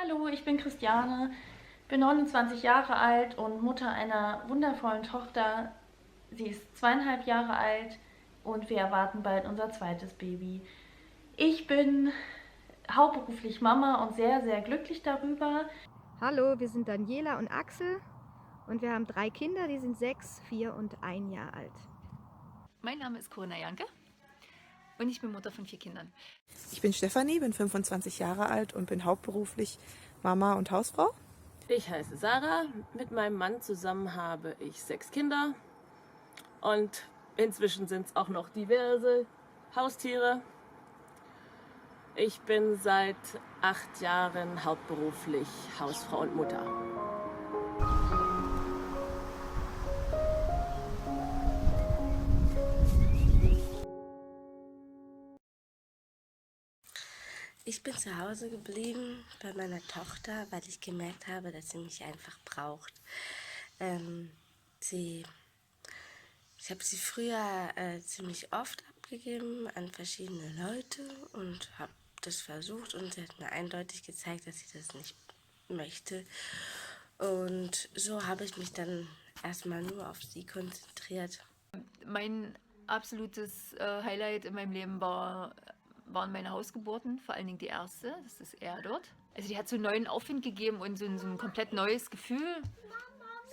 Hallo, ich bin Christiane, bin 29 Jahre alt und Mutter einer wundervollen Tochter. Sie ist 2,5 Jahre alt und wir erwarten bald unser zweites Baby. Ich bin hauptberuflich Mama und sehr, sehr glücklich darüber. Hallo, wir sind Daniela und Axel und wir haben 3 Kinder, die sind 6, 4 und 1 Jahr alt. Mein Name ist Corinna Janke und ich bin Mutter von 4 Kindern. Ich bin Stefanie, bin 25 Jahre alt und bin hauptberuflich Mama und Hausfrau. Ich heiße Sarah, mit meinem Mann zusammen habe ich 6 Kinder und inzwischen sind es auch noch diverse Haustiere. Ich bin seit 8 Jahren hauptberuflich Hausfrau und Mutter. Ich bin zu Hause geblieben bei meiner Tochter, weil ich gemerkt habe, dass sie mich einfach braucht. Ähm, sie, ich habe sie früher ziemlich oft abgegeben an verschiedene Leute und habe das versucht und sie hat mir eindeutig gezeigt, dass sie das nicht möchte. Und so habe ich mich dann erstmal nur auf sie konzentriert. Mein absolutes Highlight in meinem Leben waren meine Hausgeburten, vor allen Dingen die erste, das ist er dort. Also die hat so einen neuen Aufwind gegeben und so ein komplett neues Gefühl,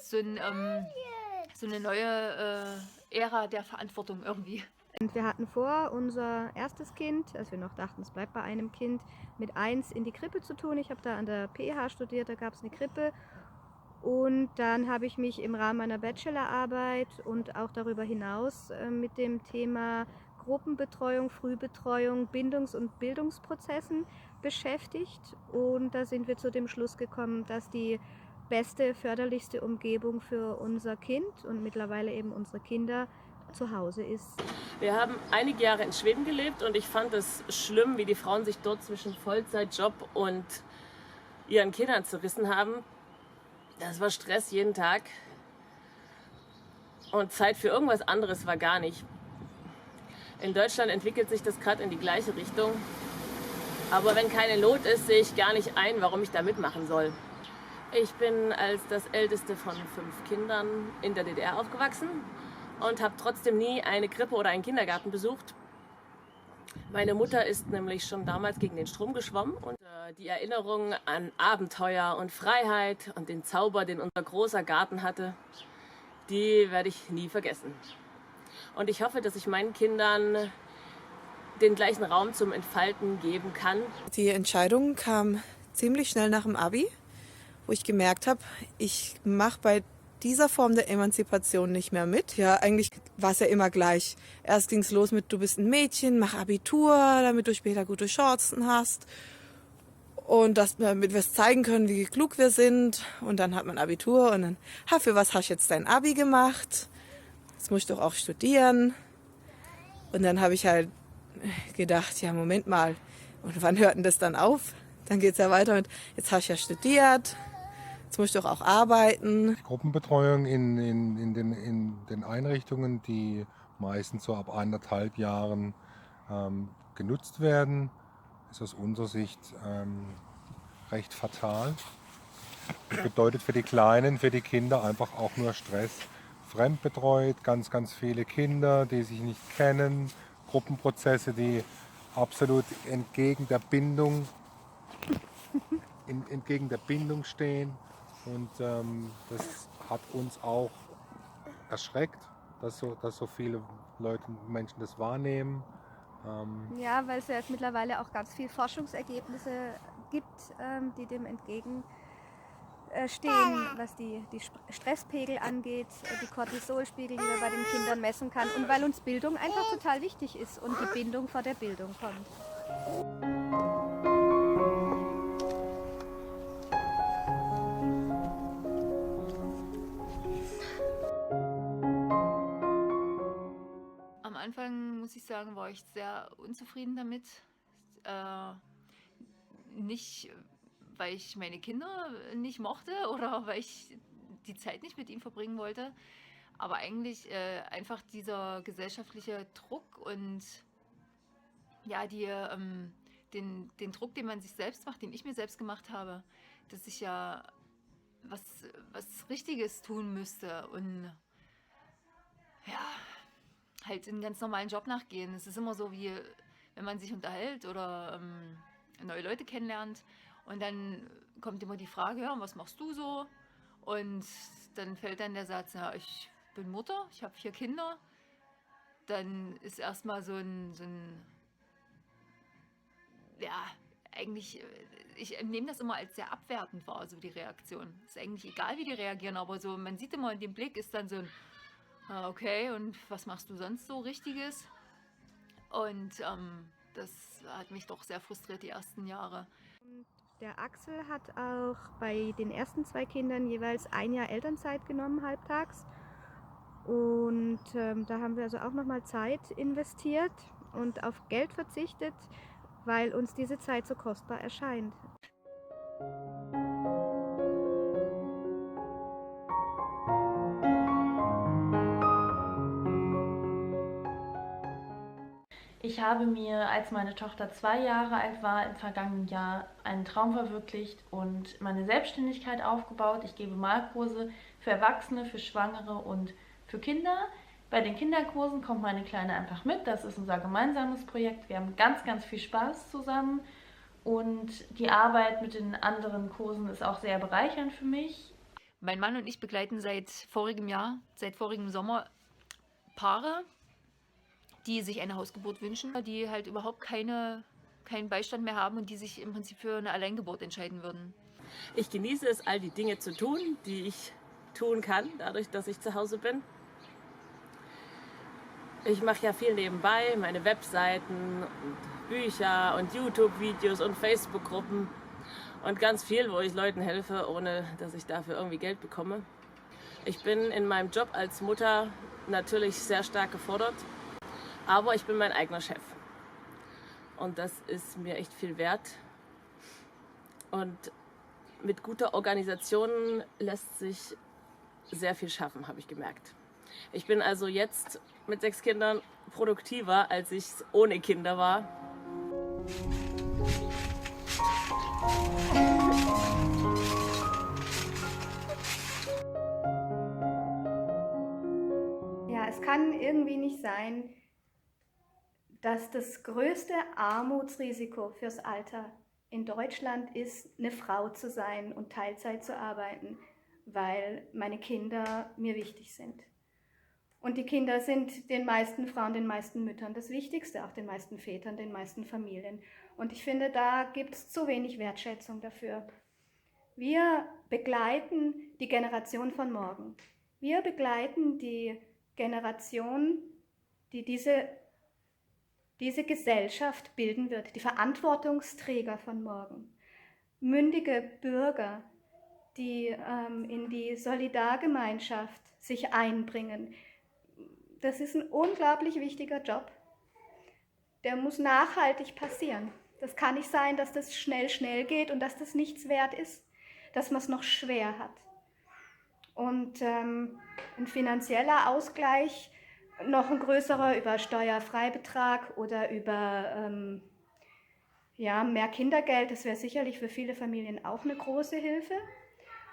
so eine neue Ära der Verantwortung irgendwie. Und wir hatten vor, unser erstes Kind, als wir noch dachten, es bleibt bei einem Kind, mit 1 in die Krippe zu tun. Ich habe da an der PH studiert, da gab es eine Krippe. Und dann habe ich mich im Rahmen meiner Bachelorarbeit und auch darüber hinaus mit dem Thema Gruppenbetreuung, Frühbetreuung, Bindungs- und Bildungsprozessen beschäftigt. Und da sind wir zu dem Schluss gekommen, dass die beste, förderlichste Umgebung für unser Kind und mittlerweile eben unsere Kinder zu Hause ist. Wir haben einige Jahre in Schweden gelebt und ich fand es schlimm, wie die Frauen sich dort zwischen Vollzeitjob und ihren Kindern zerrissen haben. Das war Stress jeden Tag und Zeit für irgendwas anderes war gar nicht. In Deutschland entwickelt sich das gerade in die gleiche Richtung. Aber wenn keine Not ist, sehe ich gar nicht ein, warum ich da mitmachen soll. Ich bin als das älteste von 5 Kindern in der DDR aufgewachsen und habe trotzdem nie eine Krippe oder einen Kindergarten besucht. Meine Mutter ist nämlich schon damals gegen den Strom geschwommen und die Erinnerung an Abenteuer und Freiheit und den Zauber, den unser großer Garten hatte, die werde ich nie vergessen. Und ich hoffe, dass ich meinen Kindern den gleichen Raum zum Entfalten geben kann. Die Entscheidung kam ziemlich schnell nach dem Abi, wo ich gemerkt habe, ich mache bei dieser Form der Emanzipation nicht mehr mit. Ja, eigentlich war es ja immer gleich. Erst ging es los mit, du bist ein Mädchen, mach Abitur, damit du später gute Chancen hast. Und damit wir es zeigen können, wie klug wir sind. Und dann hat man Abitur und dann, für was hast du jetzt dein Abi gemacht? Jetzt musst du doch auch studieren. Und dann habe ich halt gedacht, ja, Moment mal, und wann hört denn das dann auf? Dann geht es ja weiter mit, jetzt hast du ja studiert, jetzt musst du doch auch arbeiten. Gruppenbetreuung in den Einrichtungen, die meistens so ab 1,5 Jahren genutzt werden, ist aus unserer Sicht recht fatal. Das bedeutet für die Kleinen, für die Kinder einfach auch nur Stress. Fremdbetreut, ganz, ganz viele Kinder, die sich nicht kennen, Gruppenprozesse, die absolut entgegen der Bindung stehen. Und das hat uns auch erschreckt, dass so viele Menschen das wahrnehmen. Ja, weil es ja jetzt mittlerweile auch ganz viele Forschungsergebnisse gibt, die dem entgegenstehen, was die Stresspegel angeht, die Cortisolspiegel, die man bei den Kindern messen kann und weil uns Bildung einfach total wichtig ist und die Bindung vor der Bildung kommt. Am Anfang, muss ich sagen, war ich sehr unzufrieden damit. Äh, Nicht, weil ich meine Kinder nicht mochte oder weil ich die Zeit nicht mit ihnen verbringen wollte, aber eigentlich einfach dieser gesellschaftliche Druck und ja, den Druck, den man sich selbst macht, den ich mir selbst gemacht habe, dass ich ja was Richtiges tun müsste und ja, halt einen ganz normalen Job nachgehen. Es ist immer so, wie wenn man sich unterhält oder neue Leute kennenlernt und dann kommt immer die Frage, ja, was machst du so? Und dann fällt dann der Satz, ja, ich bin Mutter, ich habe 4 Kinder. Dann ist erstmal so ein ja, eigentlich, ich nehme das immer als sehr abwertend wahr, so die Reaktion. Ist eigentlich egal, wie die reagieren, aber so, man sieht immer in dem Blick, ist dann so ein, okay, und was machst du sonst so Richtiges? Und das hat mich doch sehr frustriert die ersten Jahre. Der Axel hat auch bei den ersten 2 Kindern jeweils 1 Jahr Elternzeit genommen, halbtags. Und da haben wir also auch nochmal Zeit investiert und auf Geld verzichtet, weil uns diese Zeit so kostbar erscheint. Ich habe mir, als meine Tochter 2 Jahre alt war, im vergangenen Jahr einen Traum verwirklicht und meine Selbstständigkeit aufgebaut. Ich gebe Malkurse für Erwachsene, für Schwangere und für Kinder. Bei den Kinderkursen kommt meine Kleine einfach mit. Das ist unser gemeinsames Projekt. Wir haben ganz, ganz viel Spaß zusammen. Und die Arbeit mit den anderen Kursen ist auch sehr bereichernd für mich. Mein Mann und ich begleiten seit vorigem Sommer Paare, die sich eine Hausgeburt wünschen, die halt überhaupt keinen Beistand mehr haben und die sich im Prinzip für eine Alleingeburt entscheiden würden. Ich genieße es, all die Dinge zu tun, die ich tun kann, dadurch, dass ich zu Hause bin. Ich mache ja viel nebenbei, meine Webseiten und Bücher und YouTube-Videos und Facebook-Gruppen und ganz viel, wo ich Leuten helfe, ohne dass ich dafür irgendwie Geld bekomme. Ich bin in meinem Job als Mutter natürlich sehr stark gefordert, aber ich bin mein eigener Chef. Und das ist mir echt viel wert. Und mit guter Organisation lässt sich sehr viel schaffen, habe ich gemerkt. Ich bin also jetzt mit 6 Kindern produktiver, als ich ohne Kinder war. Ja, es kann irgendwie nicht sein, dass das größte Armutsrisiko fürs Alter in Deutschland ist, eine Frau zu sein und Teilzeit zu arbeiten, weil meine Kinder mir wichtig sind. Und die Kinder sind den meisten Frauen, den meisten Müttern das Wichtigste, auch den meisten Vätern, den meisten Familien. Und ich finde, da gibt es zu wenig Wertschätzung dafür. Wir begleiten die Generation von morgen. Wir begleiten die Generation, die diese Gesellschaft bilden wird, die Verantwortungsträger von morgen. Mündige Bürger, die in die Solidargemeinschaft sich einbringen. Das ist ein unglaublich wichtiger Job. Der muss nachhaltig passieren. Das kann nicht sein, dass das schnell geht und dass das nichts wert ist, dass man es noch schwer hat. Und ein finanzieller Ausgleich, noch ein größerer über Steuerfreibetrag oder über mehr Kindergeld, das wäre sicherlich für viele Familien auch eine große Hilfe.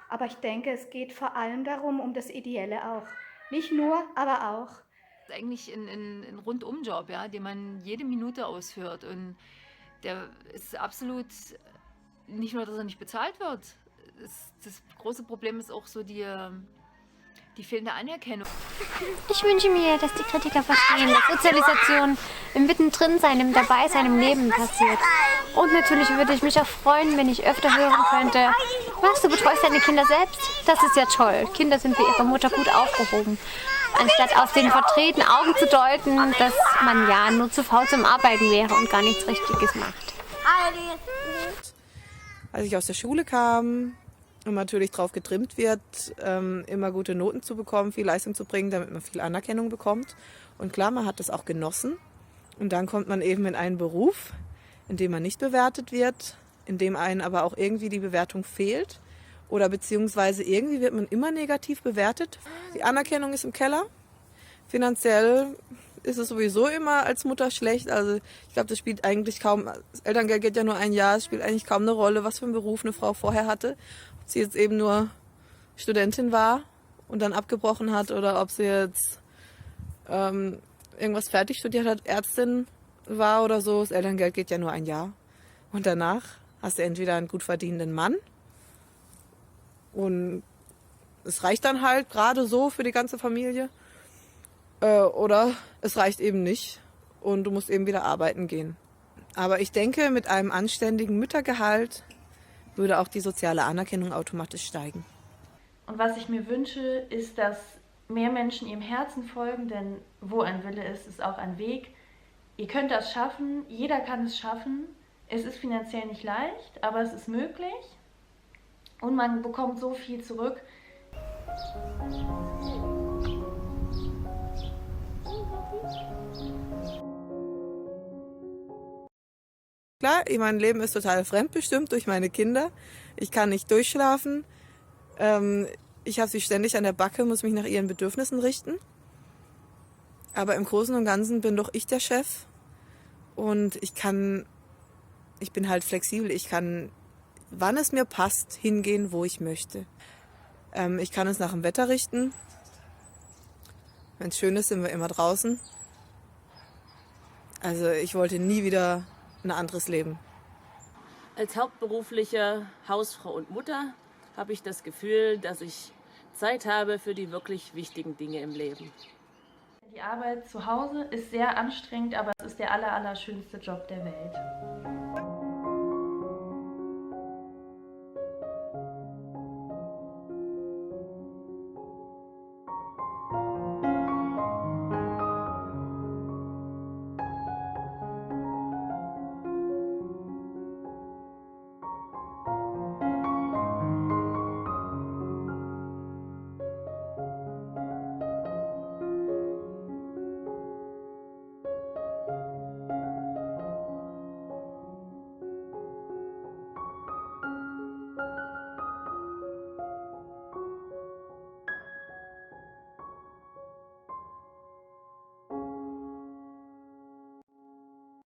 Aber ich denke, es geht vor allem darum, um das Ideelle auch. Nicht nur, aber auch. Das ist eigentlich ein Rundumjob, ja, den man jede Minute ausführt. Und der ist absolut, nicht nur, dass er nicht bezahlt wird. Das große Problem ist auch so die fehlende Anerkennung. Ich wünsche mir, dass die Kritiker verstehen, dass Sozialisation im Mittendrin-Sein, im Dabeisein, im Leben passiert. Und natürlich würde ich mich auch freuen, wenn ich öfter hören könnte, was, du betreust deine Kinder selbst? Das ist ja toll. Kinder sind für ihre Mutter gut aufgehoben. Anstatt aus den verdrehten Augen zu deuten, dass man ja nur zu faul zum Arbeiten wäre und gar nichts Richtiges macht. Als ich aus der Schule kam und natürlich darauf getrimmt wird, immer gute Noten zu bekommen, viel Leistung zu bringen, damit man viel Anerkennung bekommt. Und klar, man hat das auch genossen. Und dann kommt man eben in einen Beruf, in dem man nicht bewertet wird, in dem einem aber auch irgendwie die Bewertung fehlt. Oder beziehungsweise irgendwie wird man immer negativ bewertet. Die Anerkennung ist im Keller. Finanziell ist es sowieso immer als Mutter schlecht. Also ich glaube, das spielt eigentlich kaum, das Elterngeld geht ja nur ein Jahr, es spielt eigentlich kaum eine Rolle, was für einen Beruf eine Frau vorher hatte. Ob sie jetzt eben nur Studentin war und dann abgebrochen hat oder ob sie jetzt irgendwas fertig studiert hat, Ärztin war oder so. Das Elterngeld geht ja nur ein Jahr. Und danach hast du entweder einen gut verdienenden Mann und es reicht dann halt gerade so für die ganze Familie. Oder es reicht eben nicht und du musst eben wieder arbeiten gehen. Aber ich denke, mit einem anständigen Müttergehalt würde auch die soziale Anerkennung automatisch steigen. Und was ich mir wünsche, ist, dass mehr Menschen ihrem Herzen folgen, denn wo ein Wille ist, ist auch ein Weg. Ihr könnt das schaffen, jeder kann es schaffen. Es ist finanziell nicht leicht, aber es ist möglich und man bekommt so viel zurück. Klar, mein Leben ist total fremdbestimmt durch meine Kinder. Ich kann nicht durchschlafen. Ich habe sie ständig an der Backe, muss mich nach ihren Bedürfnissen richten. Aber im Großen und Ganzen bin doch ich der Chef. Und ich bin halt flexibel. Ich kann, wann es mir passt, hingehen, wo ich möchte. Ich kann es nach dem Wetter richten. Wenn es schön ist, sind wir immer draußen. Also ich wollte nie wieder ein anderes Leben. Als hauptberufliche Hausfrau und Mutter habe ich das Gefühl, dass ich Zeit habe für die wirklich wichtigen Dinge im Leben. Die Arbeit zu Hause ist sehr anstrengend, aber es ist der allerschönste Job der Welt.